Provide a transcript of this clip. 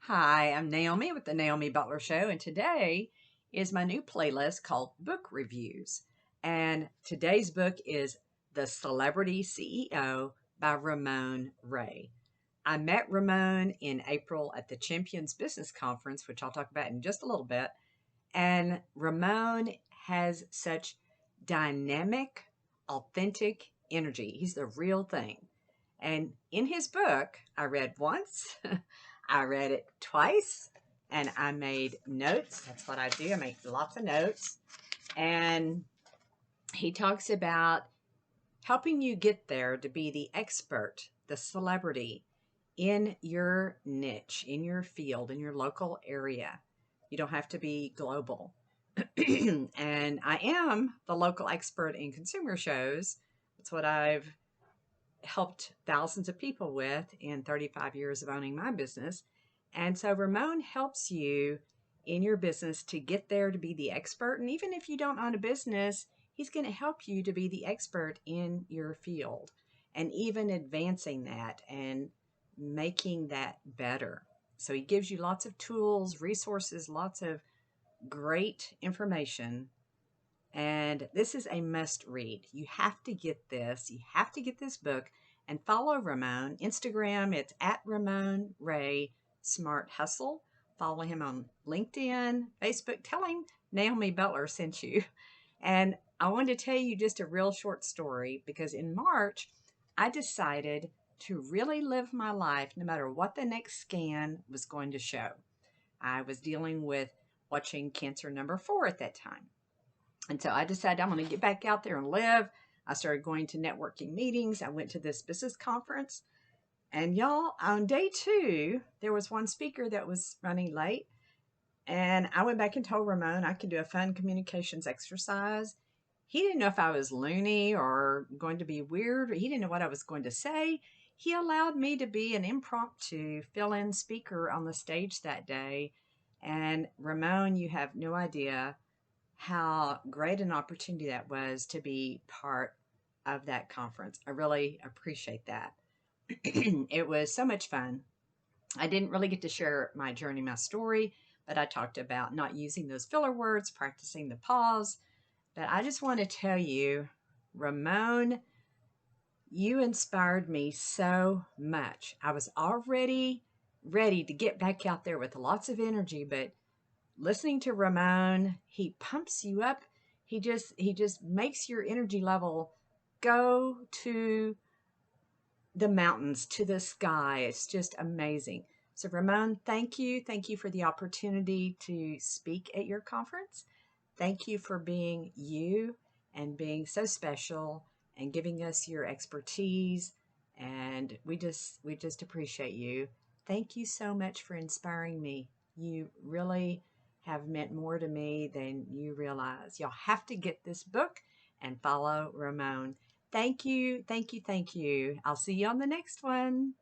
Hi, I'm Naomi with the Naomi Butler Show, and today is my new playlist called Book Reviews. And today's book is The Celebrity CEO by Ramon Ray. I met Ramon in April at the Champions Business Conference, which I'll talk about in just a little bit. And Ramon has such dynamic, authentic energy. He's the real thing. And in his book, I read once, I read it twice, and I made notes. That's what I do. I make lots of notes. And he talks about helping you get there to be the expert, the celebrity in your niche, in your field, in your local area. You don't have to be global. And I am the local expert in consumer shows. That's what I've helped thousands of people with in 35 years of owning my business. And so Ramon helps you in your business to get there to be the expert. And even if you don't own a business, he's going to help you to be the expert in your field and even advancing that and making that better. So he gives you lots of tools, resources, lots of great information. And this is a must read. You have to get this. You have to get this book and follow Ramon. Instagram, it's at Ramon Ray Smart Hustle. Follow him on LinkedIn, Facebook. Tell him Naomi Butler sent you. And I wanted to tell you just a real short story because in March, I decided to really live my life no matter what the next scan was going to show. I was dealing with watching cancer number 4 at that time. And so I decided I'm going to get back out there and live. I started going to networking meetings. I went to this business conference. And y'all, on day 2, there was one speaker that was running late. And I went back and told Ramon I could do a fun communications exercise. He didn't know if I was loony or going to be weird, or he didn't know what I was going to say. He allowed me to be an impromptu fill in speaker on the stage that day. And Ramon, you have no idea how great an opportunity that was to be part of that conference. I really appreciate that. It was so much fun. I didn't really get to share my journey, my story, but I talked about not using those filler words, practicing the pause. But I just want to tell you, Ramon, you inspired me so much. I was already ready to get back out there with lots of energy, but listening to Ramon, he pumps you up. He just makes your energy level go to the mountains, to the sky. It's just amazing. So Ramon, thank you. Thank you for the opportunity to speak at your conference. Thank you for being you and being so special and giving us your expertise. And we just appreciate you. Thank you so much for inspiring me. You really have meant more to me than you realize. Y'all have to get this book and follow Ramon. Thank you, thank you, thank you. I'll see you on the next one.